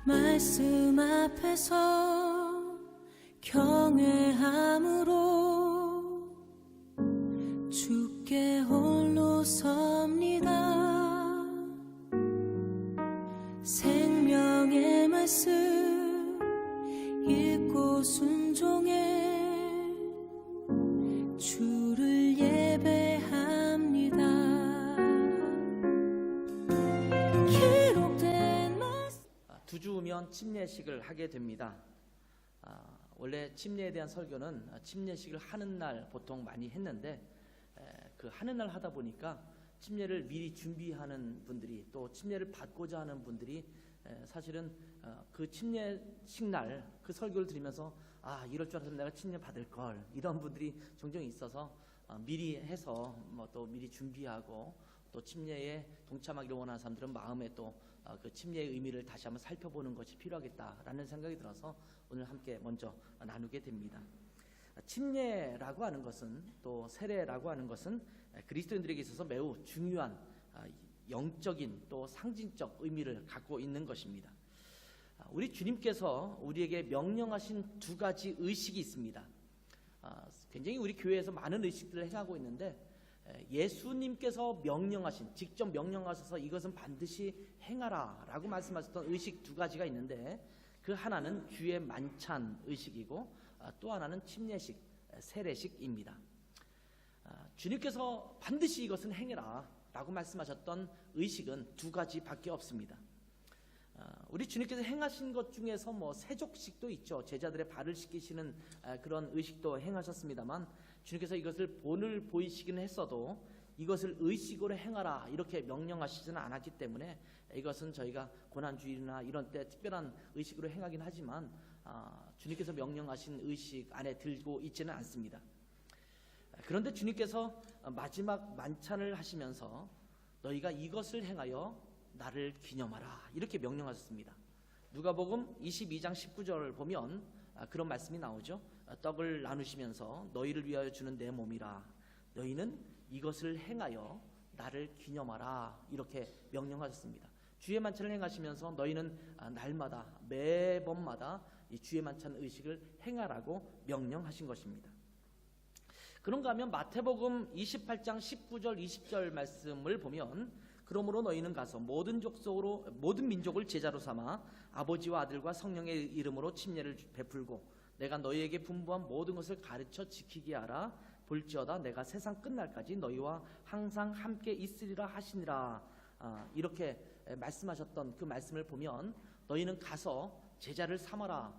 말씀 앞에서 경외함으로 주께 홀로 섭니다. 생명의 말씀 읽고 순종해 주를 예배합니다. 기록된 말씀. 두 주 후면 침례식을 하게 됩니다. 원래 침례에 대한 설교는 침례식을 하는 날 보통 많이 했는데 그 하는 날 하다 보니까 침례를 미리 준비하는 분들이 또 침례를 받고자 하는 분들이 사실은 그 침례식 날 그 설교를 들으면서 이럴 줄 알았으면 내가 침례 받을 걸, 이런 분들이 종종 있어서 미리 해서 또 미리 준비하고 또 침례에 동참하기를 원하는 사람들은 마음에 또 그 침례의 의미를 다시 한번 살펴보는 것이 필요하겠다라는 생각이 들어서 오늘 함께 먼저 나누게 됩니다. 침례라고 하는 것은, 또 세례라고 하는 것은 그리스도인들에게 있어서 매우 중요한 영적인 또 상징적 의미를 갖고 있는 것입니다. 우리 주님께서 우리에게 명령하신 두 가지 의식이 있습니다. 굉장히 우리 교회에서 많은 의식들을 행하고 있는데 예수님께서 명령하신, 직접 명령하셔서 이것은 반드시 행하라 라고 말씀하셨던 의식 두 가지가 있는데, 그 하나는 주의 만찬 의식이고 또 하나는 침례식, 세례식입니다. 주님께서 반드시 이것은 행해라 라고 말씀하셨던 의식은 두 가지밖에 없습니다. 우리 주님께서 행하신 것 중에서 세족식도 있죠. 제자들의 발을 씻기시는 그런 의식도 행하셨습니다만, 주님께서 이것을 본을 보이시기는 했어도 이것을 의식으로 행하라 이렇게 명령하시지는 않았기 때문에 이것은 저희가 고난주일이나 이런 때 특별한 의식으로 행하긴 하지만 주님께서 명령하신 의식 안에 들고 있지는 않습니다. 그런데 주님께서 마지막 만찬을 하시면서 너희가 이것을 행하여 나를 기념하라 이렇게 명령하셨습니다. 누가복음 22장 19절을 보면 그런 말씀이 나오죠. 떡을 나누시면서 너희를 위하여 주는 내 몸이라, 너희는 이것을 행하여 나를 기념하라 이렇게 명령하셨습니다. 주의 만찬을 행하시면서 너희는 날마다 매번마다 이 주의 만찬 의식을 행하라고 명령하신 것입니다. 그런가 하면 마태복음 28장 19절 20절 말씀을 보면, 그러므로 너희는 가서 모든 민족을 제자로 삼아 아버지와 아들과 성령의 이름으로 침례를 베풀고 내가 너희에게 분부한 모든 것을 가르쳐 지키게 하라. 볼지어다 내가 세상 끝날까지 너희와 항상 함께 있으리라 하시니라. 이렇게 말씀하셨던 그 말씀을 보면 너희는 가서 제자를 삼아라,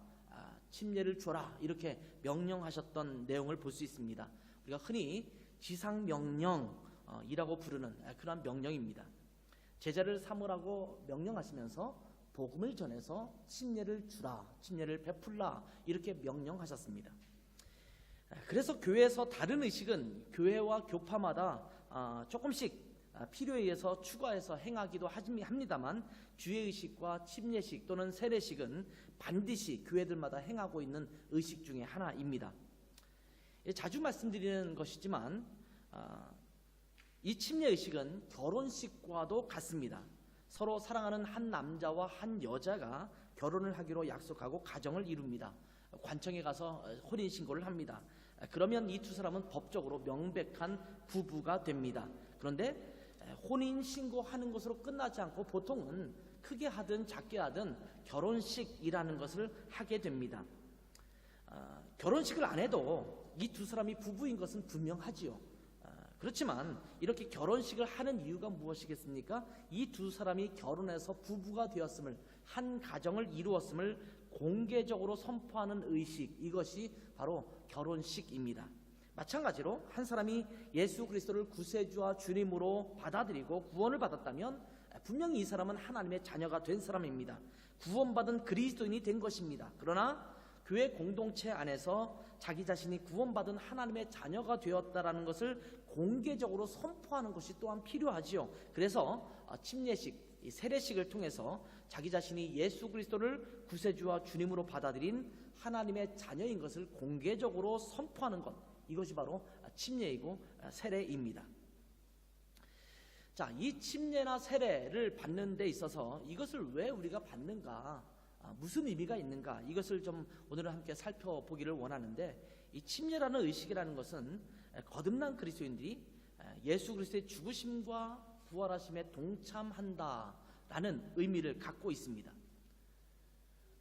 침례를 줘라 이렇게 명령하셨던 내용을 볼 수 있습니다. 우리가 흔히 지상명령이라고 부르는 그런 명령입니다. 제자를 삼으라고 명령하시면서 복음을 전해서 침례를 주라, 침례를 베풀라 이렇게 명령하셨습니다. 그래서 교회에서 다른 의식은 교회와 교파마다 조금씩 필요에 의해서 추가해서 행하기도 합니다만, 주의 의식과 침례식 또는 세례식은 반드시 교회들마다 행하고 있는 의식 중에 하나입니다. 자주 말씀드리는 것이지만 이 침례 의식은 결혼식과도 같습니다. 서로 사랑하는 한 남자와 한 여자가 결혼을 하기로 약속하고 가정을 이룹니다. 관청에 가서 혼인신고를 합니다. 그러면 이 두 사람은 법적으로 명백한 부부가 됩니다. 그런데 혼인신고하는 것으로 끝나지 않고 보통은 크게 하든 작게 하든 결혼식이라는 것을 하게 됩니다. 결혼식을 안 해도 이 두 사람이 부부인 것은 분명하지요. 그렇지만 이렇게 결혼식을 하는 이유가 무엇이겠습니까? 이 두 사람이 결혼해서 부부가 되었음을, 한 가정을 이루었음을 공개적으로 선포하는 의식, 이것이 바로 결혼식입니다. 마찬가지로 한 사람이 예수 그리스도를 구세주와 주님으로 받아들이고 구원을 받았다면 분명히 이 사람은 하나님의 자녀가 된 사람입니다. 구원받은 그리스도인이 된 것입니다. 그러나 교회 공동체 안에서 자기 자신이 구원받은 하나님의 자녀가 되었다라는 것을 공개적으로 선포하는 것이 또한 필요하지요. 그래서 침례식, 세례식을 통해서 자기 자신이 예수 그리스도를 구세주와 주님으로 받아들인 하나님의 자녀인 것을 공개적으로 선포하는 것, 이것이 바로 침례이고 세례입니다. 자, 이 침례나 세례를 받는 데 있어서 이것을 왜 우리가 받는가? 무슨 의미가 있는가, 이것을 좀 오늘은 함께 살펴보기를 원하는데, 이 침례라는 의식이라는 것은 거듭난 그리스도인들이 예수 그리스도의 죽으심과 부활하심에 동참한다라는 의미를 갖고 있습니다.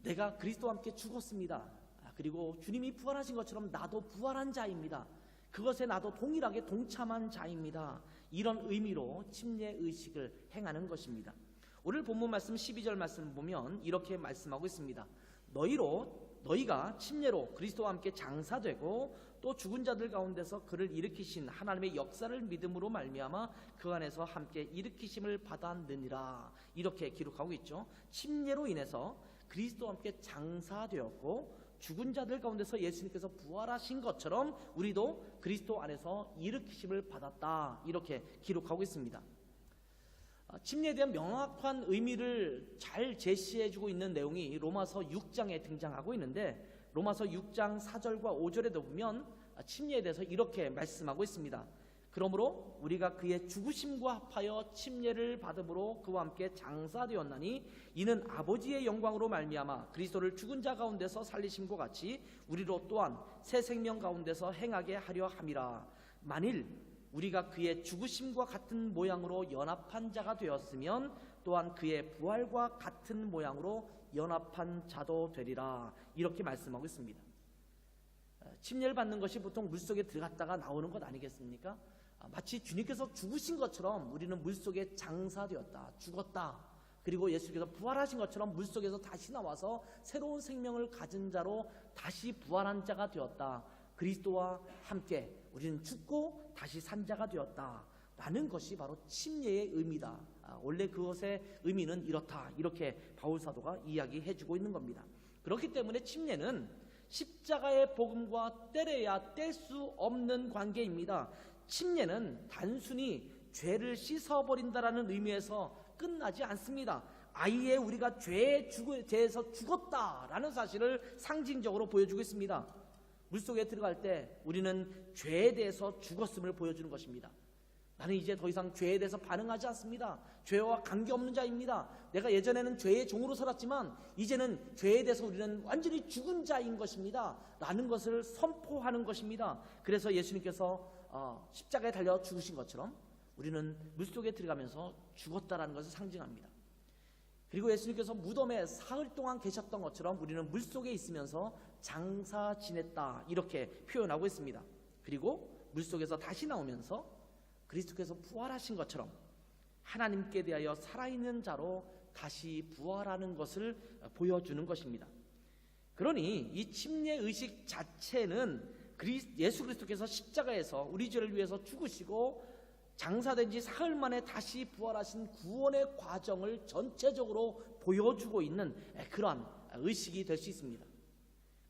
내가 그리스도와 함께 죽었습니다. 그리고 주님이 부활하신 것처럼 나도 부활한 자입니다. 그것에 나도 동일하게 동참한 자입니다. 이런 의미로 침례 의식을 행하는 것입니다. 오늘 본문 말씀 12절 말씀 보면 이렇게 말씀하고 있습니다. 너희가 침례로 그리스도와 함께 장사되고 또 죽은 자들 가운데서 그를 일으키신 하나님의 역사를 믿음으로 말미암아 그 안에서 함께 일으키심을 받았느니라. 이렇게 기록하고 있죠. 침례로 인해서 그리스도와 함께 장사되었고 죽은 자들 가운데서 예수님께서 부활하신 것처럼 우리도 그리스도 안에서 일으키심을 받았다. 이렇게 기록하고 있습니다. 침례에 대한 명확한 의미를 잘 제시해주고 있는 내용이 로마서 6장에 등장하고 있는데, 로마서 6장 4절과 5절에도 보면 침례에 대해서 이렇게 말씀하고 있습니다. 그러므로 우리가 그의 죽으심과 합하여 침례를 받음으로 그와 함께 장사되었나니 이는 아버지의 영광으로 말미암아 그리스도를 죽은 자 가운데서 살리심과 같이 우리로 또한 새 생명 가운데서 행하게 하려 함이라. 만일 우리가 그의 죽으심과 같은 모양으로 연합한 자가 되었으면 또한 그의 부활과 같은 모양으로 연합한 자도 되리라. 이렇게 말씀하고 있습니다. 침례를 받는 것이 보통 물속에 들어갔다가 나오는 것 아니겠습니까? 마치 주님께서 죽으신 것처럼 우리는 물속에 장사되었다, 죽었다. 그리고 예수께서 부활하신 것처럼 물속에서 다시 나와서 새로운 생명을 가진 자로 다시 부활한 자가 되었다. 그리스도와 함께 우리는 죽고 다시 산 자가 되었다 라는 것이 바로 침례의 의미다. 원래 그것의 의미는 이렇다. 이렇게 바울 사도가 이야기해주고 있는 겁니다. 그렇기 때문에 침례는 십자가의 복음과 떼려야 뗄 수 없는 관계입니다. 침례는 단순히 죄를 씻어버린다라는 의미에서 끝나지 않습니다. 아예 우리가 죄에서 죽었다라는 사실을 상징적으로 보여주고 있습니다. 물속에 들어갈 때 우리는 죄에 대해서 죽었음을 보여주는 것입니다. 나는 이제 더 이상 죄에 대해서 반응하지 않습니다. 죄와 관계없는 자입니다. 내가 예전에는 죄의 종으로 살았지만 이제는 죄에 대해서 우리는 완전히 죽은 자인 것입니다 라는 것을 선포하는 것입니다. 그래서 예수님께서 십자가에 달려 죽으신 것처럼 우리는 물속에 들어가면서 죽었다라는 것을 상징합니다. 그리고 예수님께서 무덤에 사흘 동안 계셨던 것처럼 우리는 물속에 있으면서 장사 지냈다. 이렇게 표현하고 있습니다. 그리고 물속에서 다시 나오면서 그리스도께서 부활하신 것처럼 하나님께 대하여 살아있는 자로 다시 부활하는 것을 보여주는 것입니다. 그러니 이 침례 의식 자체는 예수 그리스도께서 십자가에서 우리 죄를 위해서 죽으시고 장사된 지 사흘 만에 다시 부활하신 구원의 과정을 전체적으로 보여주고 있는 그러한 의식이 될 수 있습니다.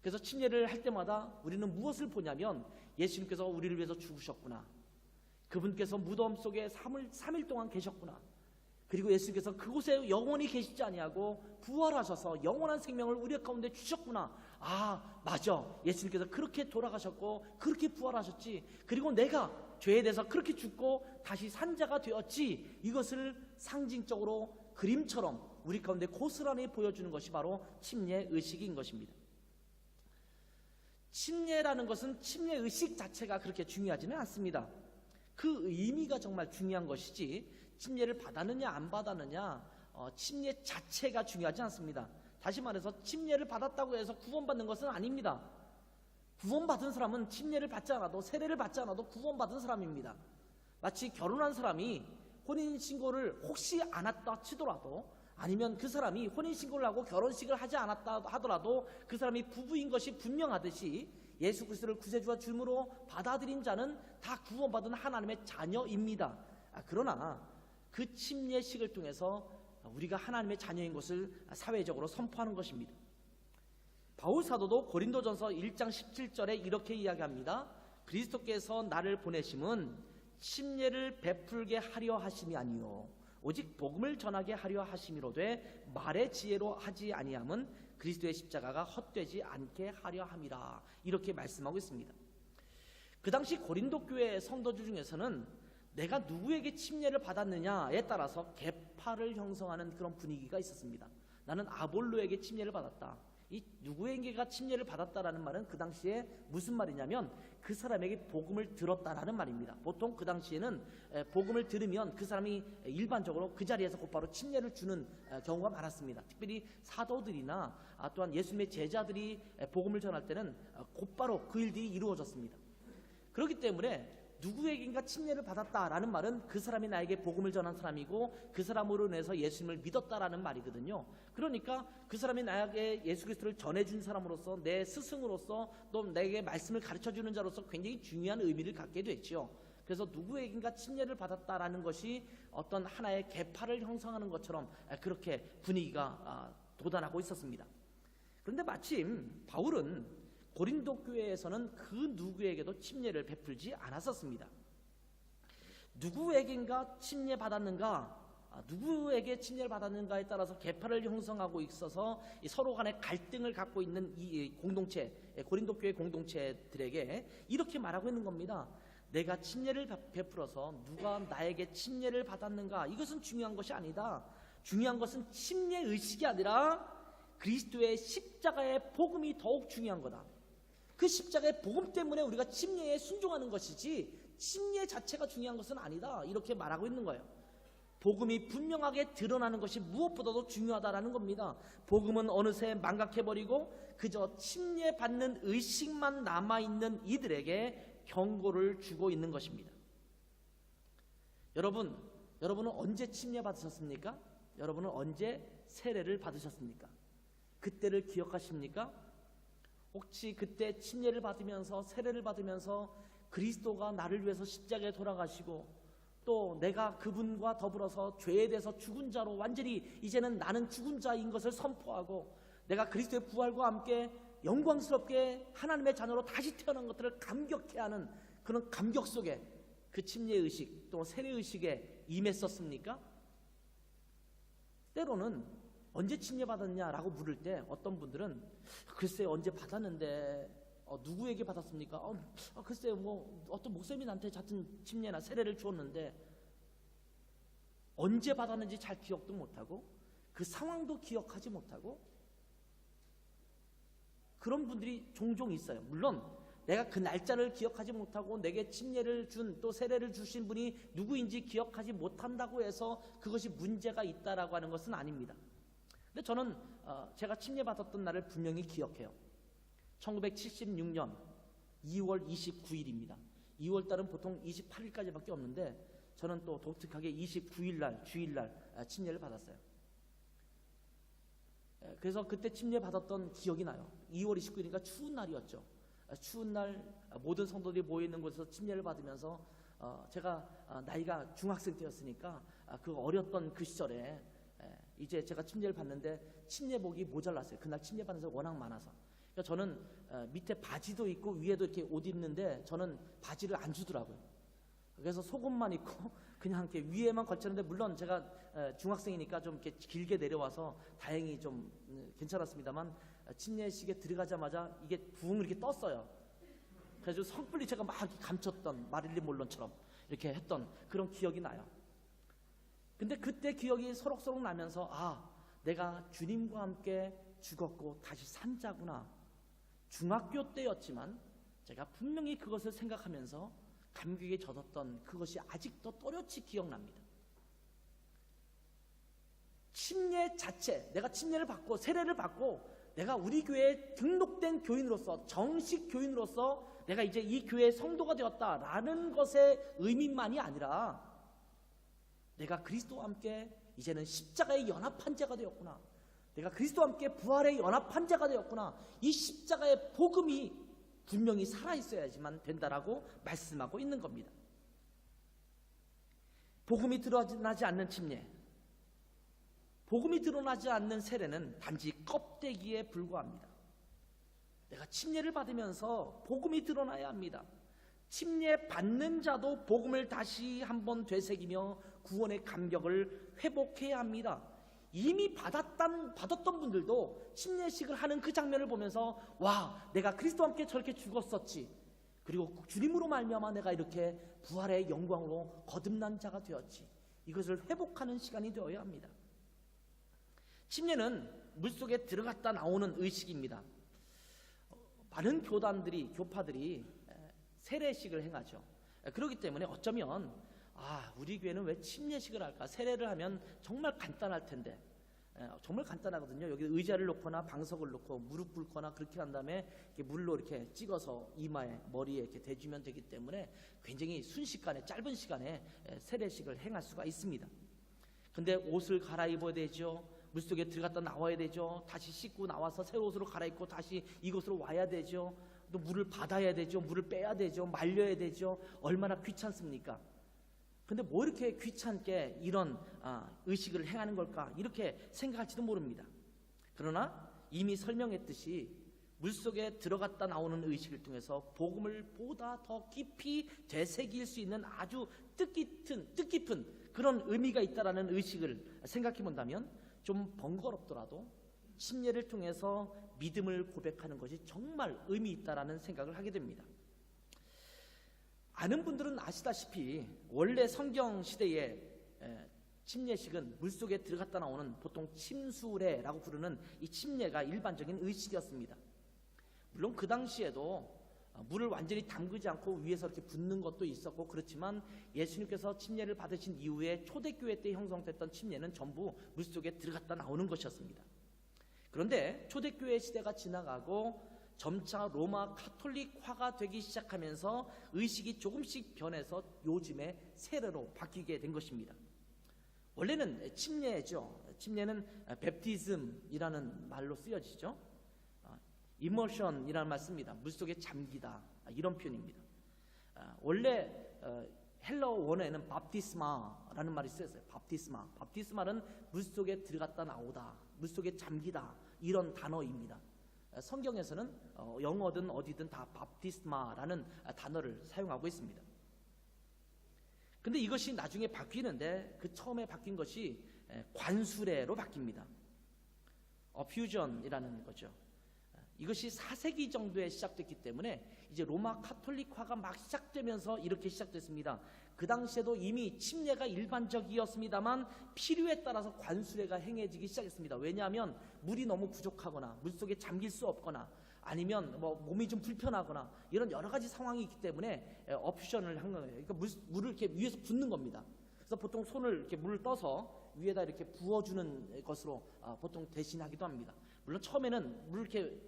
그래서 침례를 할 때마다 우리는 무엇을 보냐면 예수님께서 우리를 위해서 죽으셨구나. 그분께서 무덤 속에 3일 동안 계셨구나. 그리고 예수님께서 그곳에 영원히 계시지 아니하고 부활하셔서 영원한 생명을 우리 가운데 주셨구나. 아, 맞아. 예수님께서 그렇게 돌아가셨고 그렇게 부활하셨지. 그리고 내가 죄에 대해서 그렇게 죽고 다시 산 자가 되었지. 이것을 상징적으로 그림처럼 우리 가운데 고스란히 보여주는 것이 바로 침례 의식인 것입니다. 침례라는 것은 침례 의식 자체가 그렇게 중요하지는 않습니다. 그 의미가 정말 중요한 것이지 침례를 받았느냐 안 받았느냐 침례 자체가 중요하지 않습니다. 다시 말해서 침례를 받았다고 해서 구원받는 것은 아닙니다. 구원받은 사람은 침례를 받지 않아도 세례를 받지 않아도 구원받은 사람입니다. 마치 결혼한 사람이 혼인신고를 혹시 안 했다 치더라도 아니면 그 사람이 혼인신고를 하고 결혼식을 하지 않았다 하더라도 그 사람이 부부인 것이 분명하듯이 예수 그리스도를 구세주와 주님으로 받아들인 자는 다 구원받은 하나님의 자녀입니다. 그러나 그 침례식을 통해서 우리가 하나님의 자녀인 것을 사회적으로 선포하는 것입니다. 바울 사도도 고린도전서 1장 17절에 이렇게 이야기합니다. 그리스도께서 나를 보내심은 침례를 베풀게 하려 하심이 아니요 오직 복음을 전하게 하려 하심이로되 말의 지혜로 하지 아니함은 그리스도의 십자가가 헛되지 않게 하려 함이라. 이렇게 말씀하고 있습니다. 그 당시 고린도 교회 성도들 중에서는 내가 누구에게 침례를 받았느냐에 따라서 계파를 형성하는 그런 분위기가 있었습니다. 나는 아볼로에게 침례를 받았다. 이 누구에게가 침례를 받았다라는 말은 그 당시에 무슨 말이냐면 그 사람에게 복음을 들었다라는 말입니다. 보통 그 당시에는 복음을 들으면 그 사람이 일반적으로 그 자리에서 곧바로 침례를 주는 경우가 많았습니다. 특별히 사도들이나 또한 예수님의 제자들이 복음을 전할 때는 곧바로 그 일들이 이루어졌습니다. 그렇기 때문에 누구에게인가 침례를 받았다라는 말은 그 사람이 나에게 복음을 전한 사람이고 그 사람으로 인해서 예수님을 믿었다라는 말이거든요. 그러니까 그 사람이 나에게 예수 그리스도를 전해준 사람으로서, 내 스승으로서, 또 내게 말씀을 가르쳐주는 자로서 굉장히 중요한 의미를 갖게 됐죠. 그래서 누구에게인가 침례를 받았다라는 것이 어떤 하나의 계파를 형성하는 것처럼 그렇게 분위기가 돋아나고 있었습니다. 그런데 마침 바울은 고린도 교회에서는 그 누구에게도 침례를 베풀지 않았었습니다. 누구에게인가 침례 받았는가, 누구에게 침례를 받았는가에 따라서 계파를 형성하고 있어서 서로 간의 갈등을 갖고 있는 이 공동체, 고린도 교회 공동체들에게 이렇게 말하고 있는 겁니다. 내가 침례를 베풀어서 누가 나에게 침례를 받았는가, 이것은 중요한 것이 아니다. 중요한 것은 침례 의식이 아니라 그리스도의 십자가의 복음이 더욱 중요한 거다. 그 십자가의 복음 때문에 우리가 침례에 순종하는 것이지 침례 자체가 중요한 것은 아니다. 이렇게 말하고 있는 거예요. 복음이 분명하게 드러나는 것이 무엇보다도 중요하다라는 겁니다. 복음은 어느새 망각해버리고 그저 침례받는 의식만 남아있는 이들에게 경고를 주고 있는 것입니다. 여러분은 언제 침례 받으셨습니까? 여러분은 언제 세례를 받으셨습니까? 그때를 기억하십니까? 혹시 그때 침례를 받으면서, 세례를 받으면서 그리스도가 나를 위해서 십자가에 돌아가시고 또 내가 그분과 더불어서 죄에 대해서 죽은 자로 완전히 이제는 나는 죽은 자인 것을 선포하고 내가 그리스도의 부활과 함께 영광스럽게 하나님의 자녀로 다시 태어난 것들을 감격해 하는 그런 감격 속에 그 침례의식 또 세례의식에 임했었습니까? 때로는 언제 침례 받았냐라고 물을 때 어떤 분들은 글쎄 언제 받았는데 누구에게 받았습니까? 글쎄 뭐 어떤 목사님이 나한테 같은 침례나 세례를 주었는데 언제 받았는지 잘 기억도 못하고 그 상황도 기억하지 못하고 그런 분들이 종종 있어요. 물론 내가 그 날짜를 기억하지 못하고 내게 침례를 준 또 세례를 주신 분이 누구인지 기억하지 못한다고 해서 그것이 문제가 있다라고 하는 것은 아닙니다. 근데 저는 제가 침례 받았던 날을 분명히 기억해요. 1976년 2월 29일입니다. 2월 달은 보통 28일까지밖에 없는데 저는 또 독특하게 29일 날 주일날 침례를 받았어요. 그래서 그때 침례 받았던 기억이 나요. 2월 29일이니까 추운 날이었죠. 추운 날 모든 성도들이 모여있는 곳에서 침례를 받으면서 제가 나이가 중학생 때였으니까 그 어렸던 그 시절에 이제 제가 침례를 받는데 침례복이 모자랐어요. 그날 침례 받는 사람이 워낙 많아서. 그러니까 저는 밑에 바지도 입고 위에도 이렇게 옷 입는데 저는 바지를 안 주더라고요. 그래서 속옷만 입고 그냥 이렇게 위에만 걸쳤는데 물론 제가 중학생이니까 좀 이렇게 길게 내려와서 다행히 좀 괜찮았습니다만 침례식에 들어가자마자 이게 붕 이렇게 떴어요. 그래서 성불리 제가 막 감췄던 마릴린 몰론처럼 이렇게 했던 그런 기억이 나요. 근데 그때 기억이 소록소록 나면서 내가 주님과 함께 죽었고 다시 산 자구나. 중학교 때였지만 제가 분명히 그것을 생각하면서 감격에 젖었던 그것이 아직도 또렷이 기억납니다. 침례 자체, 내가 침례를 받고 세례를 받고 내가 우리 교회에 등록된 교인으로서 정식 교인으로서 내가 이제 이 교회의 성도가 되었다라는 것의 의미만이 아니라 내가 그리스도와 함께 이제는 십자가에 연합한 자가 되었구나. 내가 그리스도와 함께 부활에 연합한 자가 되었구나. 이 십자가의 복음이 분명히 살아있어야지만 된다라고 말씀하고 있는 겁니다. 복음이 드러나지 않는 침례, 복음이 드러나지 않는 세례는 단지 껍데기에 불과합니다. 내가 침례를 받으면서 복음이 드러나야 합니다. 침례 받는 자도 복음을 다시 한번 되새기며 구원의 감격을 회복해야 합니다. 이미 받았던 분들도 침례식을 하는 그 장면을 보면서 내가 그리스도와 함께 저렇게 죽었었지. 그리고 주님으로 말미암아 내가 이렇게 부활의 영광으로 거듭난 자가 되었지. 이것을 회복하는 시간이 되어야 합니다. 침례는 물속에 들어갔다 나오는 의식입니다. 많은 교파들이 세례식을 행하죠. 그렇기 때문에 어쩌면 우리 교회는 왜 침례식을 할까? 세례를 하면 정말 간단할 텐데. 정말 간단하거든요. 여기 의자를 놓거나 방석을 놓고 무릎 꿇거나 그렇게 한 다음에 이렇게 물로 이렇게 찍어서 이마에 머리에 이렇게 대주면 되기 때문에 굉장히 순식간에 짧은 시간에 세례식을 행할 수가 있습니다. 근데 옷을 갈아입어야 되죠. 물속에 들어갔다 나와야 되죠. 다시 씻고 나와서 새 옷으로 갈아입고 다시 이곳으로 와야 되죠. 또 물을 받아야 되죠. 물을 빼야 되죠. 말려야 되죠. 얼마나 귀찮습니까? 근데 뭐 이렇게 귀찮게 이런 의식을 행하는 걸까? 이렇게 생각할지도 모릅니다. 그러나 이미 설명했듯이 물속에 들어갔다 나오는 의식을 통해서 복음을 보다 더 깊이 되새길 수 있는 아주 뜻깊은 그런 의미가 있다라는 의식을 생각해 본다면 좀 번거롭더라도 침례를 통해서 믿음을 고백하는 것이 정말 의미 있다라는 생각을 하게 됩니다. 아는 분들은 아시다시피 원래 성경 시대에 침례식은 물속에 들어갔다 나오는 보통 침수례라고 부르는 이 침례가 일반적인 의식이었습니다. 물론 그 당시에도 물을 완전히 담그지 않고 위에서 이렇게 붓는 것도 있었고 그렇지만 예수님께서 침례를 받으신 이후에 초대교회 때 형성됐던 침례는 전부 물속에 들어갔다 나오는 것이었습니다. 그런데 초대교회 시대가 지나가고 점차 로마 카톨릭화가 되기 시작하면서 의식이 조금씩 변해서 요즘에 세례로 바뀌게 된 것입니다. 원래는 침례죠. 침례는 베프티즘이라는 말로 쓰여지죠. immersion이라는 말 씁니다. 물속에 잠기다 이런 표현입니다. 원래 헬라어 원어에는 밥티스마라는 말이 쓰였어요. 밥티스마는 물속에 들어갔다 나오다, 물속에 잠기다 이런 단어입니다. 성경에서는 영어든 어디든 다 밥티스마라는 단어를 사용하고 있습니다. 근데 이것이 나중에 바뀌는데 그 처음에 바뀐 것이 관수례로 바뀝니다. 퓨전이라는 거죠. 이것이 4세기 정도에 시작됐기 때문에 이제 로마 카톨릭화가 막 시작되면서 이렇게 시작됐습니다. 그 당시에도 이미 침례가 일반적이었습니다만 필요에 따라서 관수례가 행해지기 시작했습니다. 왜냐하면 물이 너무 부족하거나 물속에 잠길 수 없거나 아니면 뭐 몸이 좀 불편하거나 이런 여러 가지 상황이 있기 때문에 어퓨션을 한 거예요. 그러니까 물을 이렇게 위에서 붓는 겁니다. 그래서 보통 손을 이렇게 물을 떠서 위에다 이렇게 부어주는 것으로 보통 대신하기도 합니다. 물론 처음에는 물을 이렇게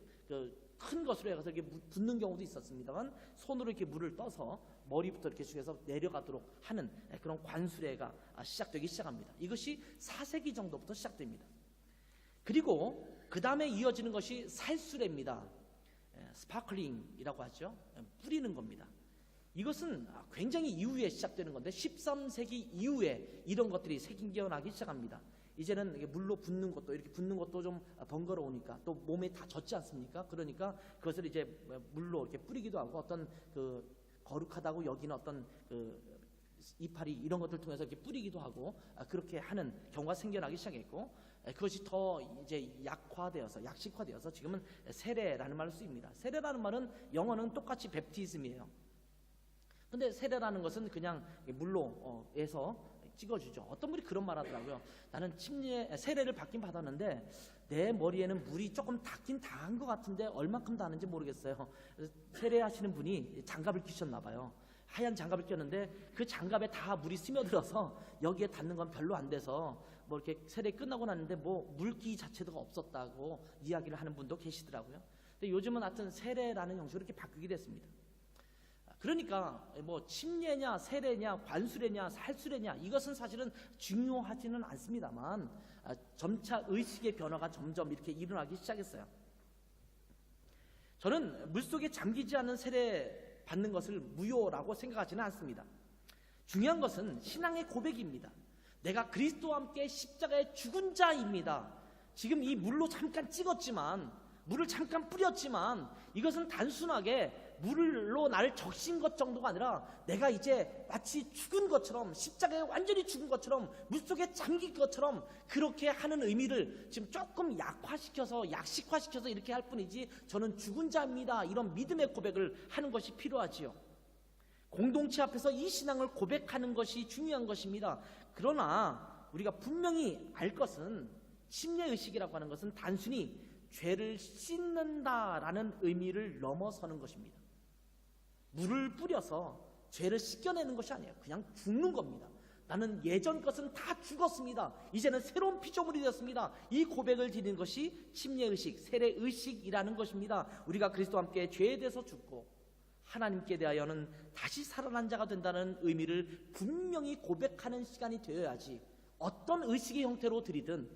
큰 것으로 해서 이렇게 붓는 경우도 있었습니다만 손으로 이렇게 물을 떠서 머리부터 이렇게 숙여서 내려가도록 하는 그런 관수례가 시작되기 시작합니다. 이것이 4세기 정도부터 시작됩니다. 그리고 그 다음에 이어지는 것이 살수례입니다. 스파클링이라고 하죠. 뿌리는 겁니다. 이것은 굉장히 이후에 시작되는 건데 13세기 이후에 이런 것들이 생겨나기 시작합니다. 이제는 이게 물로 붓는 것도 이렇게 붓는 것도 좀 번거로우니까 또 몸에 다 젖지 않습니까? 그러니까 그것을 이제 물로 이렇게 뿌리기도 하고 어떤 그 거룩하다고 여기는 어떤 그 이파리 이런 것들 통해서 이렇게 뿌리기도 하고 그렇게 하는 경우가 생겨나기 시작했고 그것이 더 이제 약식화되어서 지금은 세례라는 말을 쓰입니다. 세례라는 말은 영어는 똑같이 베프티즘이에요. 근데 세례라는 것은 그냥 물로 에서 찍어주죠. 어떤 분이 그런 말 하더라고요. 나는 세례를 받긴 받았는데 내 머리에는 물이 조금 닿긴 닿은 것 같은데 얼마큼 닿는지 모르겠어요. 세례하시는 분이 장갑을 끼셨나 봐요. 하얀 장갑을 꼈는데 그 장갑에 다 물이 스며들어서 여기에 닿는 건 별로 안 돼서 뭐 이렇게 세례 끝나고 났는데 뭐 물기 자체가 없었다고 이야기를 하는 분도 계시더라고요. 근데 요즘은 하여튼 세례라는 형식으로 이렇게 바뀌게 됐습니다. 그러니까 뭐 침례냐 세례냐 관수례냐 살수례냐 이것은 사실은 중요하지는 않습니다만 점차 의식의 변화가 점점 이렇게 일어나기 시작했어요. 저는 물속에 잠기지 않는 세례 받는 것을 무효라고 생각하지는 않습니다. 중요한 것은 신앙의 고백입니다. 내가 그리스도와 함께 십자가에 죽은 자입니다. 지금 이 물로 잠깐 찍었지만 물을 잠깐 뿌렸지만 이것은 단순하게 물로 나를 적신 것 정도가 아니라 내가 이제 마치 죽은 것처럼 십자가에 완전히 죽은 것처럼 물속에 잠긴 것처럼 그렇게 하는 의미를 지금 조금 약식화시켜서 이렇게 할 뿐이지 저는 죽은 자입니다. 이런 믿음의 고백을 하는 것이 필요하지요. 공동체 앞에서 이 신앙을 고백하는 것이 중요한 것입니다. 그러나 우리가 분명히 알 것은 침례의식이라고 하는 것은 단순히 죄를 씻는다라는 의미를 넘어서는 것입니다. 물을 뿌려서 죄를 씻겨내는 것이 아니에요. 그냥 죽는 겁니다. 나는 예전 것은 다 죽었습니다. 이제는 새로운 피조물이 되었습니다. 이 고백을 드리는 것이 침례의식, 세례의식이라는 것입니다. 우리가 그리스도와 함께 죄에 대해서 죽고 하나님께 대하여는 다시 살아난 자가 된다는 의미를 분명히 고백하는 시간이 되어야지 어떤 의식의 형태로 드리든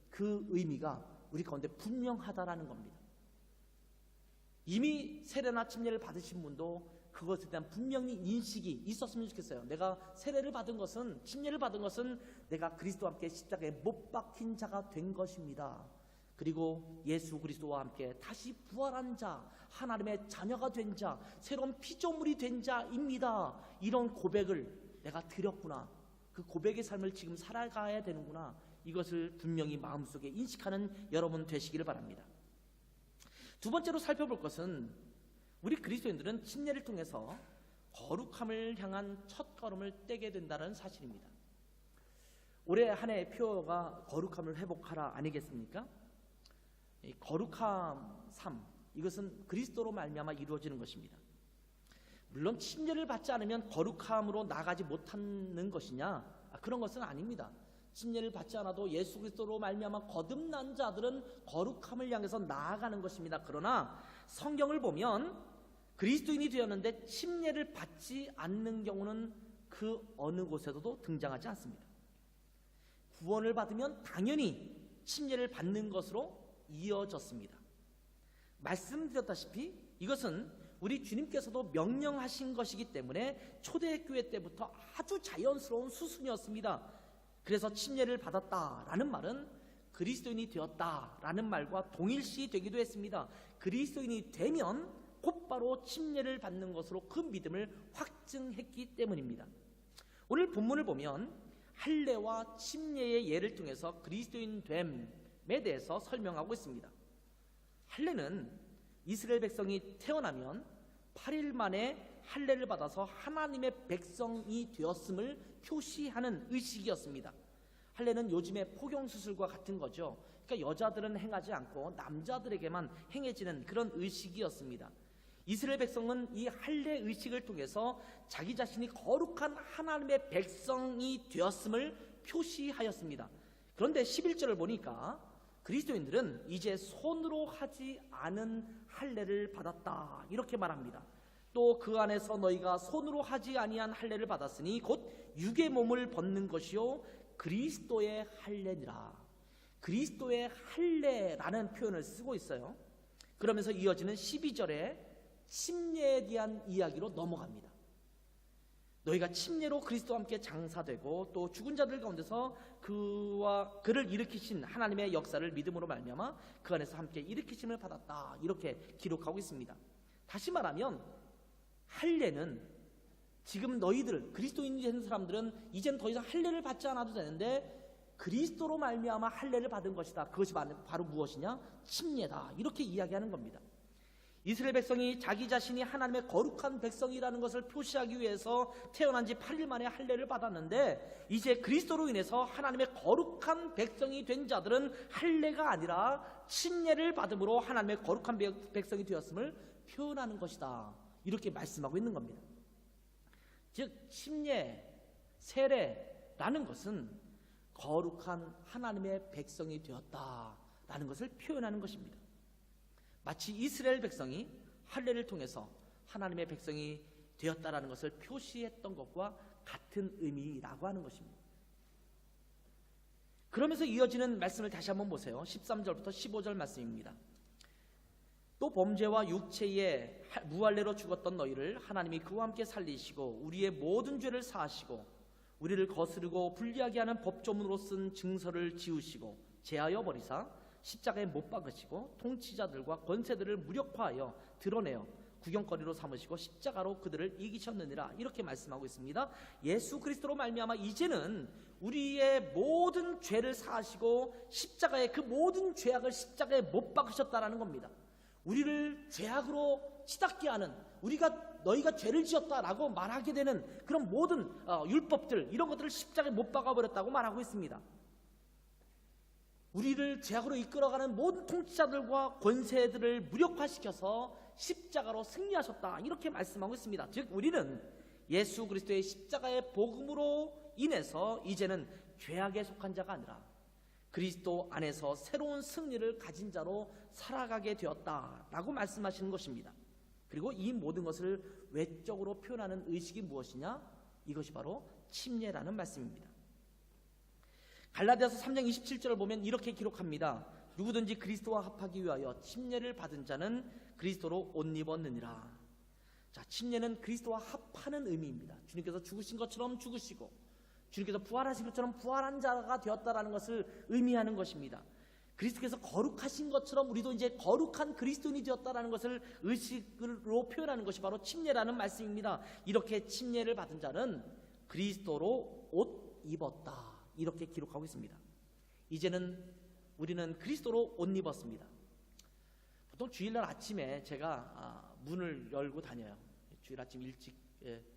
그 의미가 우리 가운데 분명하다라는 겁니다. 이미 세례나 침례를 받으신 분도 그것에 대한 분명히 인식이 있었으면 좋겠어요. 내가 세례를 받은 것은, 침례를 받은 것은 내가 그리스도와 함께 십자가에 못 박힌 자가 된 것입니다. 그리고 예수 그리스도와 함께 다시 부활한 자, 하나님의 자녀가 된 자, 새로운 피조물이 된 자입니다. 이런 고백을 내가 드렸구나. 그 고백의 삶을 지금 살아가야 되는구나. 이것을 분명히 마음속에 인식하는 여러분 되시기를 바랍니다. 두 번째로 살펴볼 것은 우리 그리스도인들은 침례를 통해서 거룩함을 향한 첫걸음을 떼게 된다는 사실입니다. 올해 한 해의 표어가 거룩함을 회복하라 아니겠습니까? 이 거룩함 삶, 이것은 그리스도로 말미암아 이루어지는 것입니다. 물론 침례를 받지 않으면 거룩함으로 나가지 못하는 것이냐? 그런 것은 아닙니다. 침례를 받지 않아도 예수 그리스도로 말미암아 거듭난 자들은 거룩함을 향해서 나아가는 것입니다. 그러나 성경을 보면 그리스도인이 되었는데 침례를 받지 않는 경우는 그 어느 곳에서도 등장하지 않습니다. 구원을 받으면 당연히 침례를 받는 것으로 이어졌습니다. 말씀드렸다시피 이것은 우리 주님께서도 명령하신 것이기 때문에 초대교회 때부터 아주 자연스러운 수순이었습니다. 그래서 침례를 받았다라는 말은 그리스도인이 되었다라는 말과 동일시 되기도 했습니다. 그리스도인이 되면 곧바로 침례를 받는 것으로 그 믿음을 확증했기 때문입니다. 오늘 본문을 보면 할례와 침례의 예를 통해서 그리스도인 됨에 대해서 설명하고 있습니다. 할례는 이스라엘 백성이 태어나면 8일 만에 할례를 받아서 하나님의 백성이 되었음을 표시하는 의식이었습니다. 할례는 요즘의 포경수술과 같은 거죠. 그러니까 여자들은 행하지 않고 남자들에게만 행해지는 그런 의식이었습니다. 이스라엘 백성은 이 할례 의식을 통해서 자기 자신이 거룩한 하나님의 백성이 되었음을 표시하였습니다. 그런데 11절을 보니까 그리스도인들은 이제 손으로 하지 않은 할례를 받았다 이렇게 말합니다. 또 그 안에서 너희가 손으로 하지 아니한 할례를 받았으니 곧 육의 몸을 벗는 것이요 그리스도의 할례니라. 그리스도의 할례라는 표현을 쓰고 있어요. 그러면서 이어지는 12절에 침례에 대한 이야기로 넘어갑니다. 너희가 침례로 그리스도와 함께 장사되고 또 죽은 자들 가운데서 그를 일으키신 하나님의 역사를 믿음으로 말미암아 그 안에서 함께 일으키심을 받았다 이렇게 기록하고 있습니다. 다시 말하면 할례는 지금 너희들 그리스도인이 된 사람들은 이젠 더 이상 할례를 받지 않아도 되는데 그리스도로 말미암아 할례를 받은 것이다. 그것이 바로 무엇이냐? 침례다. 이렇게 이야기하는 겁니다. 이스라엘 백성이 자기 자신이 하나님의 거룩한 백성이라는 것을 표시하기 위해서 태어난 지 8일 만에 할례를 받았는데 이제 그리스도로 인해서 하나님의 거룩한 백성이 된 자들은 할례가 아니라 침례를 받음으로 하나님의 거룩한 백성이 되었음을 표현하는 것이다. 이렇게 말씀하고 있는 겁니다. 즉 침례, 세례라는 것은 거룩한 하나님의 백성이 되었다라는 것을 표현하는 것입니다. 마치 이스라엘 백성이 할례를 통해서 하나님의 백성이 되었다라는 것을 표시했던 것과 같은 의미라고 하는 것입니다. 그러면서 이어지는 말씀을 다시 한번 보세요. 13절부터 15절 말씀입니다. 또 범죄와 육체의 무할례로 죽었던 너희를 하나님이 그와 함께 살리시고 우리의 모든 죄를 사하시고 우리를 거스르고 불리하게 하는 법조문으로 쓴 증서를 지우시고 제하여 버리사 십자가에 못 박으시고 통치자들과 권세들을 무력화하여 드러내어 구경거리로 삼으시고 십자가로 그들을 이기셨느니라 이렇게 말씀하고 있습니다. 예수 그리스도로 말미암아 이제는 우리의 모든 죄를 사하시고 십자가에 그 모든 죄악을 십자가에 못 박으셨다라는 겁니다. 우리를 죄악으로 치닫게 하는 너희가 죄를 지었다라고 말하게 되는 그런 모든 율법들 이런 것들을 십자가에 못 박아버렸다고 말하고 있습니다. 우리를 죄악으로 이끌어가는 모든 통치자들과 권세들을 무력화시켜서 십자가로 승리하셨다, 이렇게 말씀하고 있습니다. 즉 우리는 예수 그리스도의 십자가의 복음으로 인해서 이제는 죄악에 속한 자가 아니라 그리스도 안에서 새로운 승리를 가진 자로 살아가게 되었다라고 말씀하시는 것입니다. 그리고 이 모든 것을 외적으로 표현하는 의식이 무엇이냐? 이것이 바로 침례라는 말씀입니다. 갈라디아서 3장 27절을 보면 이렇게 기록합니다. 누구든지 그리스도와 합하기 위하여 침례를 받은 자는 그리스도로 옷 입었느니라. 자, 침례는 그리스도와 합하는 의미입니다. 주님께서 죽으신 것처럼 죽으시고 주님께서 부활하신 것처럼 부활한 자가 되었다라는 것을 의미하는 것입니다. 그리스도께서 거룩하신 것처럼 우리도 이제 거룩한 그리스도인이 되었다라는 것을 의식으로 표현하는 것이 바로 침례라는 말씀입니다. 이렇게 침례를 받은 자는 그리스도로 옷 입었다, 이렇게 기록하고 있습니다. 이제는 우리는 그리스도로 옷 입었습니다. 보통 주일날 아침에 제가 문을 열고 다녀요. 주일 아침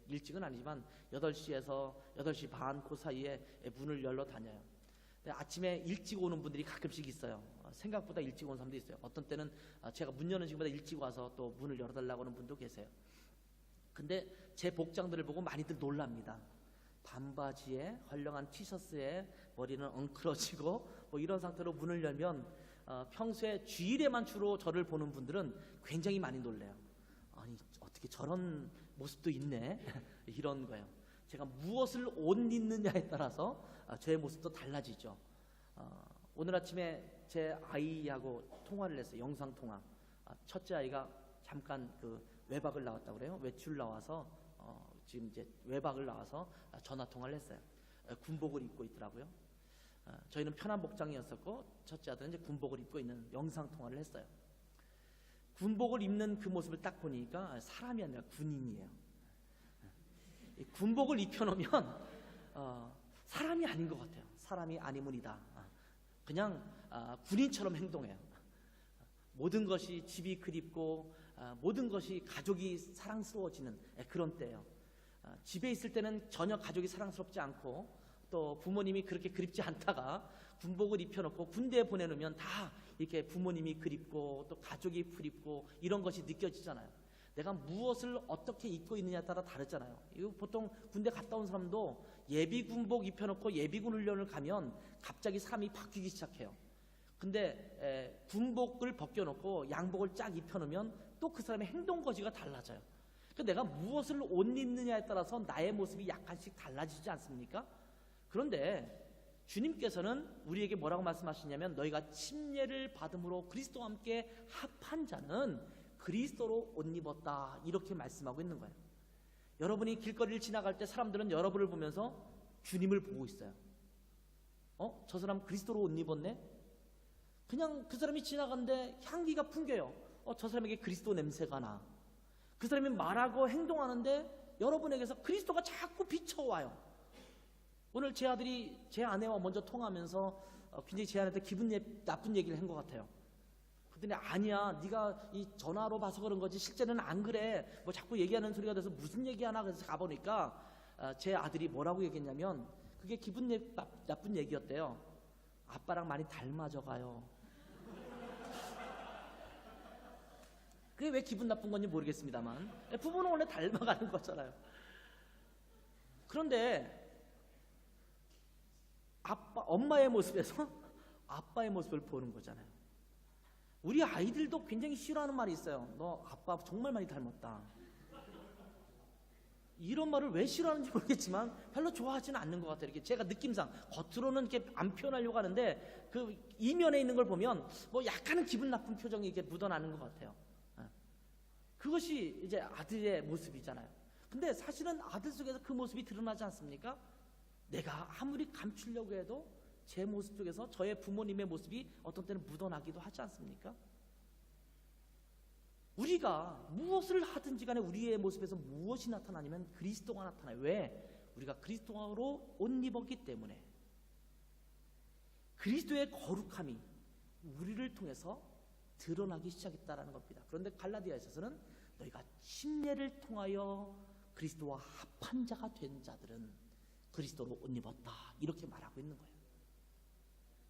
일찍은 아니지만 8시에서 8시 반 그 사이에 문을 열러 다녀요. 근데 아침에 일찍 오는 분들이 가끔씩 있어요. 생각보다 일찍 오는 사람도 있어요. 어떤 때는 제가 문 여는 시간보다 일찍 와서 또 문을 열어달라고 하는 분도 계세요. 근데 제 복장들을 보고 많이들 놀랍니다. 반바지에 헐렁한 티셔츠에 머리는 엉클어지고 뭐 이런 상태로 문을 열면 평소에 주일에만 주로 저를 보는 분들은 굉장히 많이 놀래요. 아니 어떻게 저런 모습도 있네 이런 거예요. 제가 무엇을 옷 입느냐에 따라서 저의 모습도 달라지죠. 오늘 아침에 제 아이하고 통화를 했어요. 영상 통화. 첫째 아이가 잠깐 그 외박을 나왔다고 그래요. 외출 나와서 지금 이제 외박을 나와서 전화 통화를 했어요. 군복을 입고 있더라고요. 저희는 편한 복장이었었고 첫째 아들은 이제 군복을 입고 있는 영상 통화를 했어요. 군복을 입는 그 모습을 딱 보니까 사람이 아니라 군인이에요. 군복을 입혀놓으면 사람이 아닌 것 같아요. 사람이 아니문이다. 그냥 군인처럼 행동해요. 모든 것이 집이 그립고 모든 것이 가족이 사랑스러워지는 그런 때예요. 집에 있을 때는 전혀 가족이 사랑스럽지 않고 또 부모님이 그렇게 그립지 않다가 군복을 입혀놓고 군대에 보내놓으면 다 이렇게 부모님이 그립고 또 가족이 그립고 이런 것이 느껴지잖아요. 내가 무엇을 어떻게 입고 있느냐에 따라 다르잖아요. 이거 보통 군대 갔다 온 사람도 예비군복 입혀놓고 예비군 훈련을 가면 갑자기 사람이 바뀌기 시작해요. 근데 군복을 벗겨놓고 양복을 쫙 입혀놓으면 또 그 사람의 행동 거지가 달라져요. 그러니까 내가 무엇을 옷 입느냐에 따라서 나의 모습이 약간씩 달라지지 않습니까? 그런데 주님께서는 우리에게 뭐라고 말씀하시냐면 너희가 침례를 받음으로 그리스도와 함께 합한 자는 그리스도로 옷 입었다, 이렇게 말씀하고 있는 거예요. 여러분이 길거리를 지나갈 때 사람들은 여러분을 보면서 주님을 보고 있어요. 저 사람 그리스도로 옷 입었네? 그냥 그 사람이 지나가는데 향기가 풍겨요. 저 사람에게 그리스도 냄새가 나. 그 사람이 말하고 행동하는데 여러분에게서 그리스도가 자꾸 비춰와요. 오늘 제 아들이 제 아내와 먼저 통화하면서 굉장히 제 아내한테 기분 나쁜 얘기를 한 것 같아요. 그랬더니 아니야, 네가 이 전화로 봐서 그런 거지 실제는 안 그래. 뭐 자꾸 얘기하는 소리가 돼서 무슨 얘기하나. 그래서 가보니까 제 아들이 뭐라고 얘기했냐면 그게 기분 나쁜 얘기였대요. 아빠랑 많이 닮아져가요. 그게 왜 기분 나쁜 건지 모르겠습니다만 부부는 원래 닮아가는 거잖아요. 그런데 엄마의 모습에서 아빠의 모습을 보는 거잖아요. 우리 아이들도 굉장히 싫어하는 말이 있어요. 너 아빠 정말 많이 닮았다. 이런 말을 왜 싫어하는지 모르겠지만 별로 좋아하지는 않는 것 같아요. 이렇게 제가 느낌상 겉으로는 이렇게 안 표현하려고 하는데 그 이면에 있는 걸 보면 뭐 약간은 기분 나쁜 표정이 이렇게 묻어나는 것 같아요. 그것이 이제 아들의 모습이잖아요. 근데 사실은 아들 속에서 그 모습이 드러나지 않습니까? 내가 아무리 감추려고 해도 제 모습 속에서 저의 부모님의 모습이 어떤 때는 묻어나기도 하지 않습니까? 우리가 무엇을 하든지 간에 우리의 모습에서 무엇이 나타나냐면 그리스도가 나타나요. 왜? 우리가 그리스도로 옷 입었기 때문에. 그리스도의 거룩함이 우리를 통해서 드러나기 시작했다라는 겁니다. 그런데 갈라디아에서는 너희가 침례를 통하여 그리스도와 합한 자가 된 자들은 그리스도로 옷 입었다, 이렇게 말하고 있는 거예요.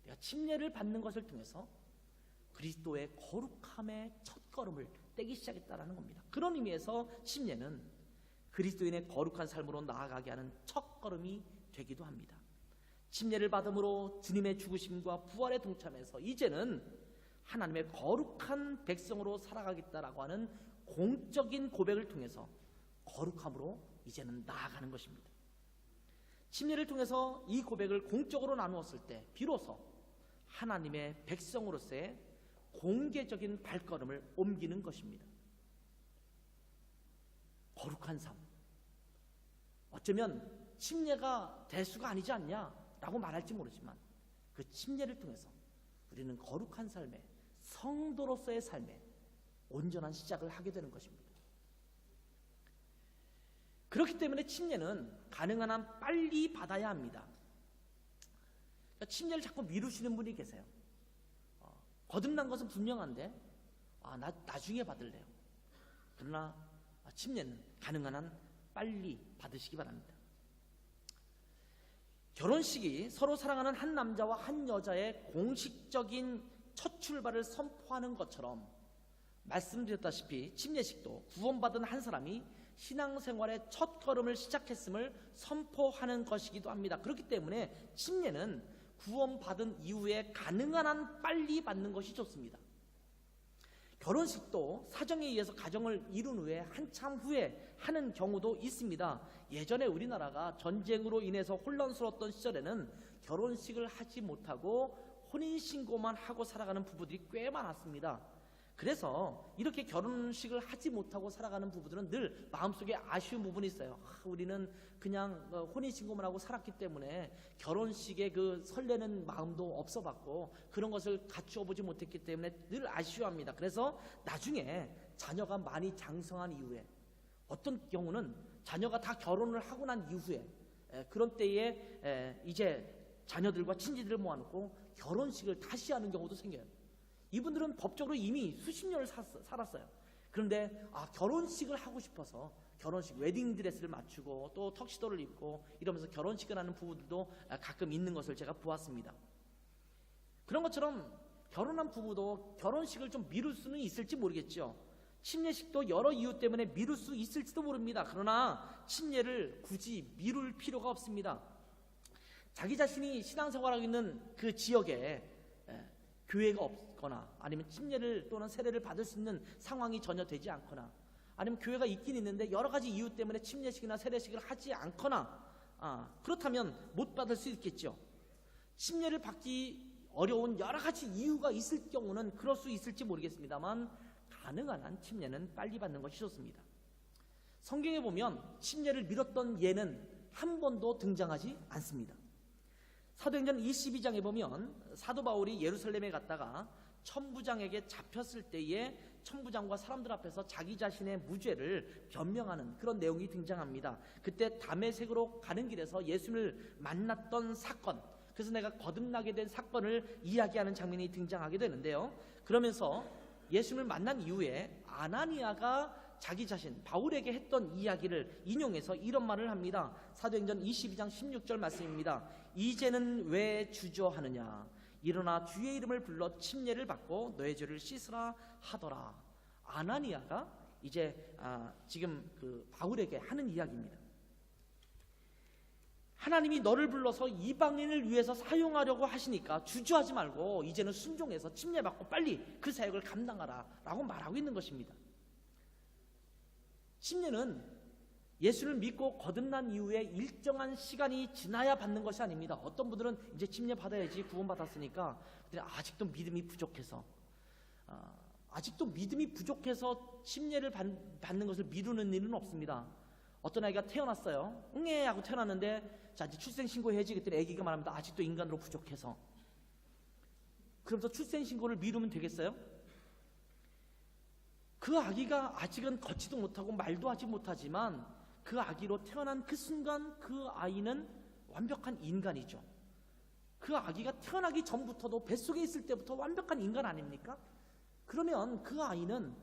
내가 침례를 받는 것을 통해서 그리스도의 거룩함의 첫걸음을 떼기 시작했다라는 겁니다. 그런 의미에서 침례는 그리스도인의 거룩한 삶으로 나아가게 하는 첫걸음이 되기도 합니다. 침례를 받음으로 주님의 죽으심과 부활에 동참해서 이제는 하나님의 거룩한 백성으로 살아가겠다라고 하는 공적인 고백을 통해서 거룩함으로 이제는 나아가는 것입니다. 침례를 통해서 이 고백을 공적으로 나누었을 때 비로소 하나님의 백성으로서의 공개적인 발걸음을 옮기는 것입니다. 거룩한 삶. 어쩌면 침례가 대수가 아니지 않냐라고 말할지 모르지만 그 침례를 통해서 우리는 거룩한 삶에, 성도로서의 삶에 온전한 시작을 하게 되는 것입니다. 그렇기 때문에 침례는 가능한 한 빨리 받아야 합니다. 그러니까 침례를 자꾸 미루시는 분이 계세요. 거듭난 것은 분명한데 나중에 받을래요. 그러나 침례는 가능한 한 빨리 받으시기 바랍니다. 결혼식이 서로 사랑하는 한 남자와 한 여자의 공식적인 첫 출발을 선포하는 것처럼 말씀드렸다시피 침례식도 구원받은 한 사람이 신앙생활의 첫 걸음을 시작했음을 선포하는 것이기도 합니다. 그렇기 때문에 침례는 구원받은 이후에 가능한 한 빨리 받는 것이 좋습니다. 결혼식도 사정에 의해서 가정을 이룬 후에 한참 후에 하는 경우도 있습니다. 예전에 우리나라가 전쟁으로 인해서 혼란스러웠던 시절에는 결혼식을 하지 못하고 혼인신고만 하고 살아가는 부부들이 꽤 많았습니다. 그래서 이렇게 결혼식을 하지 못하고 살아가는 부부들은 늘 마음속에 아쉬운 부분이 있어요. 우리는 그냥 혼인신고만 하고 살았기 때문에 결혼식에 그 설레는 마음도 없어봤고 그런 것을 갖추어 보지 못했기 때문에 늘 아쉬워합니다. 그래서 나중에 자녀가 많이 장성한 이후에 어떤 경우는 자녀가 다 결혼을 하고 난 이후에 그런 때에 이제 자녀들과 친지들을 모아놓고 결혼식을 다시 하는 경우도 생겨요. 이분들은 법적으로 이미 수십 년을 살았어요. 그런데 결혼식을 하고 싶어서 결혼식 웨딩드레스를 맞추고 또 턱시도를 입고 이러면서 결혼식을 하는 부부들도 가끔 있는 것을 제가 보았습니다. 그런 것처럼 결혼한 부부도 결혼식을 좀 미룰 수는 있을지 모르겠죠. 침례식도 여러 이유 때문에 미룰 수 있을지도 모릅니다. 그러나 침례를 굳이 미룰 필요가 없습니다. 자기 자신이 신앙생활하고 있는 그 지역에 교회가 없거나 아니면 침례를 또는 세례를 받을 수 있는 상황이 전혀 되지 않거나 아니면 교회가 있긴 있는데 여러 가지 이유 때문에 침례식이나 세례식을 하지 않거나 그렇다면 못 받을 수 있겠죠. 침례를 받기 어려운 여러 가지 이유가 있을 경우는 그럴 수 있을지 모르겠습니다만 가능한 한 침례는 빨리 받는 것이 좋습니다. 성경에 보면 침례를 미뤘던 예는 한 번도 등장하지 않습니다. 사도행전 22장에 보면 사도 바울이 예루살렘에 갔다가 천부장에게 잡혔을 때에 천부장과 사람들 앞에서 자기 자신의 무죄를 변명하는 그런 내용이 등장합니다. 그때 다메섹으로 가는 길에서 예수님을 만났던 사건, 그래서 내가 거듭나게 된 사건을 이야기하는 장면이 등장하게 되는데요. 그러면서 예수님을 만난 이후에 아나니아가 자기 자신 바울에게 했던 이야기를 인용해서 이런 말을 합니다. 사도행전 22장 16절 말씀입니다. 이제는 왜 주저하느냐? 일어나 주의 이름을 불러 침례를 받고 너의 죄를 씻으라 하더라. 아나니아가 이제 지금 그 바울에게 하는 이야기입니다. 하나님이 너를 불러서 이방인을 위해서 사용하려고 하시니까 주저하지 말고 이제는 순종해서 침례받고 빨리 그 사역을 감당하라 라고 말하고 있는 것입니다. 침례는 예수를 믿고 거듭난 이후에 일정한 시간이 지나야 받는 것이 아닙니다. 어떤 분들은 이제 침례 받아야지 구원받았으니까 아직도 믿음이 부족해서 침례를 받는 것을 미루는 일은 없습니다. 어떤 아이가 태어났어요. 응애 하고 태어났는데 자 이제 출생신고해야지 그랬더니 아기가 말합니다. 아직도 인간으로 부족해서. 그러면서 출생신고를 미루면 되겠어요? 그 아기가 아직은 걷지도 못하고 말도 하지 못하지만 그 아기로 태어난 그 순간 그 아이는 완벽한 인간이죠. 그 아기가 태어나기 전부터도 뱃속에 있을 때부터 완벽한 인간 아닙니까? 그러면 그 아이는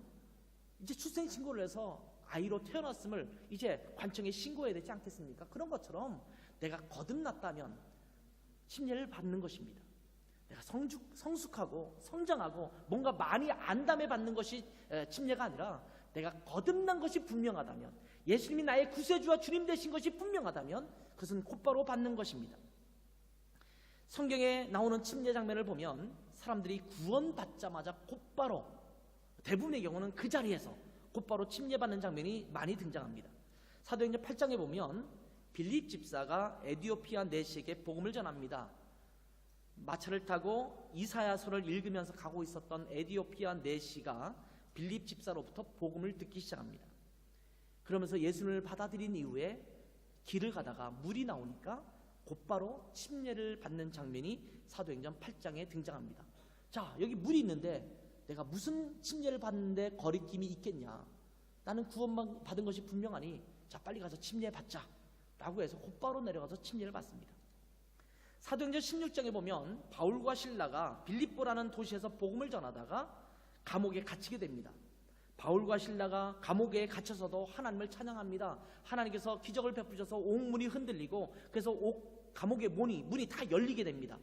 이제 출생신고를 해서 아이로 태어났음을 이제 관청에 신고해야 되지 않겠습니까? 그런 것처럼 내가 거듭났다면 침례를 받는 것입니다. 내가 성숙하고 성장하고 뭔가 많이 안담해 받는 것이 침례가 아니라 내가 거듭난 것이 분명하다면, 예수님이 나의 구세주와 주님 되신 것이 분명하다면 그것은 곧바로 받는 것입니다. 성경에 나오는 침례 장면을 보면 사람들이 구원받자마자 곧바로, 대부분의 경우는 그 자리에서 곧바로 침례받는 장면이 많이 등장합니다. 사도행전 8장에 보면 빌립 집사가 에디오피아 내시에게 복음을 전합니다. 마차를 타고 이사야서를 읽으면서 가고 있었던 에디오피아 내시가 빌립 집사로부터 복음을 듣기 시작합니다. 그러면서 예수님을 받아들인 이후에 길을 가다가 물이 나오니까 곧바로 침례를 받는 장면이 사도행전 8장에 등장합니다. 자, 여기 물이 있는데 내가 무슨 침례를 받는데 거리낌이 있겠냐? 나는 구원만 받은 것이 분명하니 자, 빨리 가서 침례 받자 라고 해서 곧바로 내려가서 침례를 받습니다. 사도행전 16장에 보면 바울과 실라가 빌립보라는 도시에서 복음을 전하다가 감옥에 갇히게 됩니다. 바울과 실라가 감옥에 갇혀서도 하나님을 찬양합니다. 하나님께서 기적을 베푸셔서 옥문이 흔들리고 그래서 감옥의 문이 다 열리게 됩니다.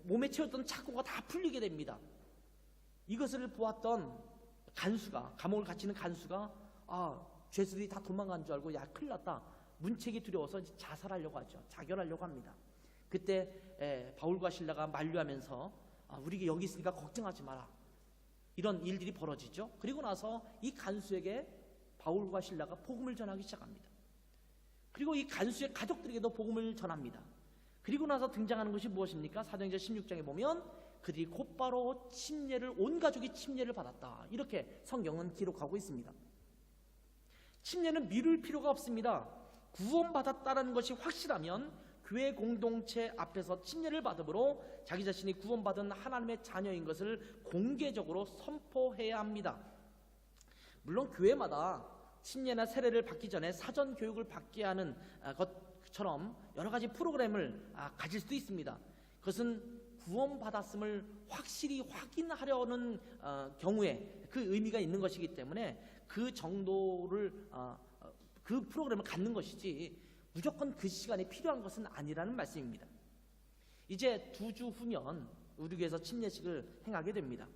몸에 채웠던 착고가 다 풀리게 됩니다. 이것을 보았던 간수가, 감옥을 갇히는 간수가 죄수들이 다 도망간 줄 알고 야, 큰일 났다, 문책이 두려워서 자살하려고 하죠. 자결하려고 합니다. 그때 바울과 실라가 만류하면서 우리 여기 있으니까 걱정하지 마라, 이런 일들이 벌어지죠. 그리고 나서 이 간수에게 바울과 실라가 복음을 전하기 시작합니다. 그리고 이 간수의 가족들에게도 복음을 전합니다. 그리고 나서 등장하는 것이 무엇입니까? 사도행전 16장에 보면 그들이 곧바로 침례를, 온 가족이 침례를 받았다, 이렇게 성경은 기록하고 있습니다. 침례는 미룰 필요가 없습니다. 구원받았다는 것이 확실하면 교회 공동체 앞에서 침례를 받음으로 자기 자신이 구원받은 하나님의 자녀인 것을 공개적으로 선포해야 합니다. 물론 교회마다 침례나 세례를 받기 전에 사전 교육을 받게 하는 것처럼 여러 가지 프로그램을 가질 수도 있습니다. 그것은 구원받았음을 확실히 확인하려는 경우에 그 의미가 있는 것이기 때문에 그 정도를 그 프로그램을 갖는 것이지 무조건 그 시간이 필요한 것은 아니라는 말씀입니다. 이제 2주 후면 우리 교회에서 침례식을 행하게 됩니다.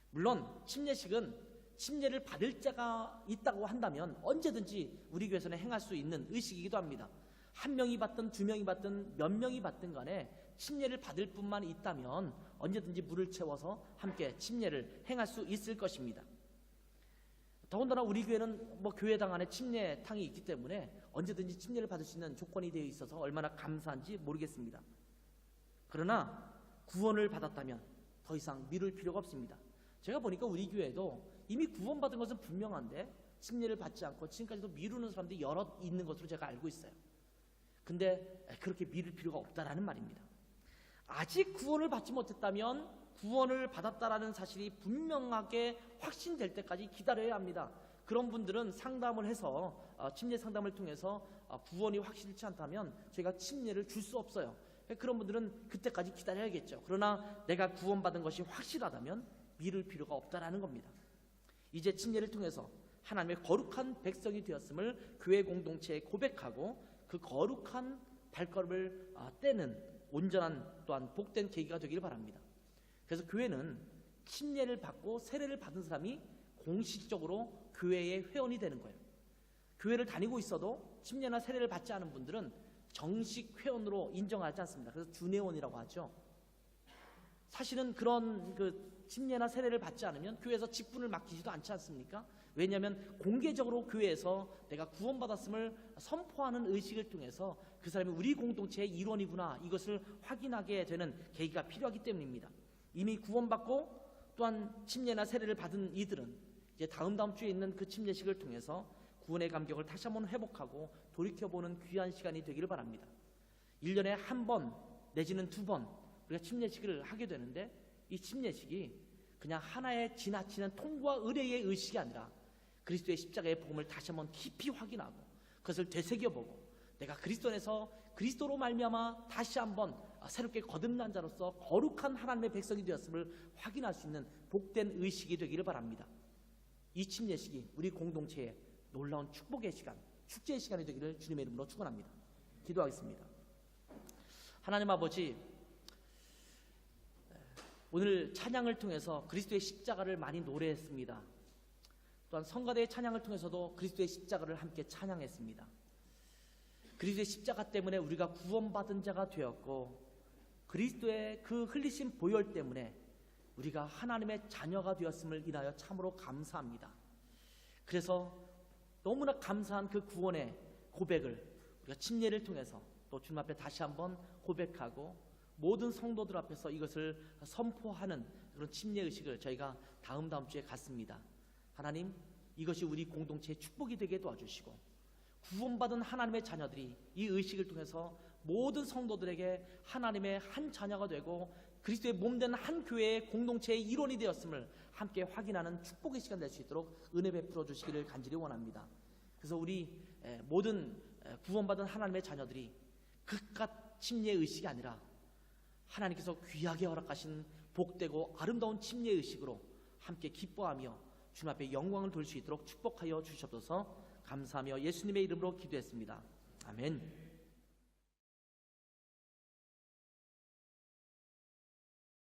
물론 침례식은 침례를 받을 자가 있다고 한다면 언제든지 우리 교회에서는 행할 수 있는 의식이기도 합니다. 한 명이 받든 두 명이 받든 몇 명이 받든 간에 침례를 받을 뿐만 있다면 언제든지 물을 채워서 함께 침례를 행할 수 있을 것입니다. 더군다나 우리 교회는 교회당 안에 침례탕이 있기 때문에 언제든지 침례를 받을 수 있는 조건이 되어 있어서 얼마나 감사한지 모르겠습니다. 그러나 구원을 받았다면 더 이상 미룰 필요가 없습니다. 제가 보니까 우리 교회도 이미 구원받은 것은 분명한데 침례를 받지 않고 지금까지도 미루는 사람들이 여럿 있는 것으로 제가 알고 있어요. 근데 그렇게 미룰 필요가 없다라는 말입니다. 아직 구원을 받지 못했다면 구원을 받았다라는 사실이 분명하게 확신될 때까지 기다려야 합니다. 그런 분들은 상담을 해서 침례 상담을 통해서 구원이 확실치 않다면 저희가 침례를 줄 수 없어요. 그런 분들은 그때까지 기다려야겠죠. 그러나 내가 구원받은 것이 확실하다면 미룰 필요가 없다라는 겁니다. 이제 침례를 통해서 하나님의 거룩한 백성이 되었음을 교회 공동체에 고백하고 그 거룩한 발걸음을 떼는 온전한 또한 복된 계기가 되기를 바랍니다. 그래서 교회는 침례를 받고 세례를 받은 사람이 공식적으로 교회의 회원이 되는 거예요. 교회를 다니고 있어도 침례나 세례를 받지 않은 분들은 정식 회원으로 인정하지 않습니다. 그래서 준회원이라고 하죠. 사실은 그런 침례나 세례를 받지 않으면 교회에서 직분을 맡기지도 않지 않습니까? 왜냐하면 공개적으로 교회에서 내가 구원받았음을 선포하는 의식을 통해서 그 사람이 우리 공동체의 일원이구나, 이것을 확인하게 되는 계기가 필요하기 때문입니다. 이미 구원받고 또한 침례나 세례를 받은 이들은 이제 다음 주에 있는 그 침례식을 통해서 구원의 감격을 다시 한번 회복하고 돌이켜보는 귀한 시간이 되기를 바랍니다. 1년에 한 번 내지는 2번 우리가 침례식을 하게 되는데 이 침례식이 그냥 하나의 지나치는 통과 의례의 의식이 아니라 그리스도의 십자가의 복음을 다시 한번 깊이 확인하고 그것을 되새겨보고 내가 그리스도 안에서 그리스도로 말미암아 다시 한번 새롭게 거듭난 자로서 거룩한 하나님의 백성이 되었음을 확인할 수 있는 복된 의식이 되기를 바랍니다. 이 침례식이 우리 공동체의 놀라운 축복의 시간, 축제의 시간이 되기를 주님의 이름으로 축원합니다. 기도하겠습니다. 하나님 아버지, 오늘 찬양을 통해서 그리스도의 십자가를 많이 노래했습니다. 또한 성가대의 찬양을 통해서도 그리스도의 십자가를 함께 찬양했습니다. 그리스도의 십자가 때문에 우리가 구원받은 자가 되었고, 그리스도의 그 흘리신 보혈 때문에 우리가 하나님의 자녀가 되었음을 인하여 참으로 감사합니다. 그래서 너무나 감사한 그 구원의 고백을 우리가 침례를 통해서 또 주님 앞에 다시 한번 고백하고, 모든 성도들 앞에서 이것을 선포하는 그런 침례 의식을 저희가 다음 주에 갖습니다. 하나님, 이것이 우리 공동체의 축복이 되게 도와주시고, 구원받은 하나님의 자녀들이 이 의식을 통해서 모든 성도들에게 하나님의 한 자녀가 되고 그리스도의 몸된 한 교회의 공동체의 일원이 되었음을 함께 확인하는 축복의 시간 될 수 있도록 은혜 베풀어 주시기를 간절히 원합니다. 그래서 우리 모든 구원받은 하나님의 자녀들이 그깟 침례 의식이 아니라 하나님께서 귀하게 허락하신 복되고 아름다운 침례 의식으로 함께 기뻐하며 주님 앞에 영광을 돌릴 수 있도록 축복하여 주시옵소서. 감사하며 예수님의 이름으로 기도했습니다. 아멘.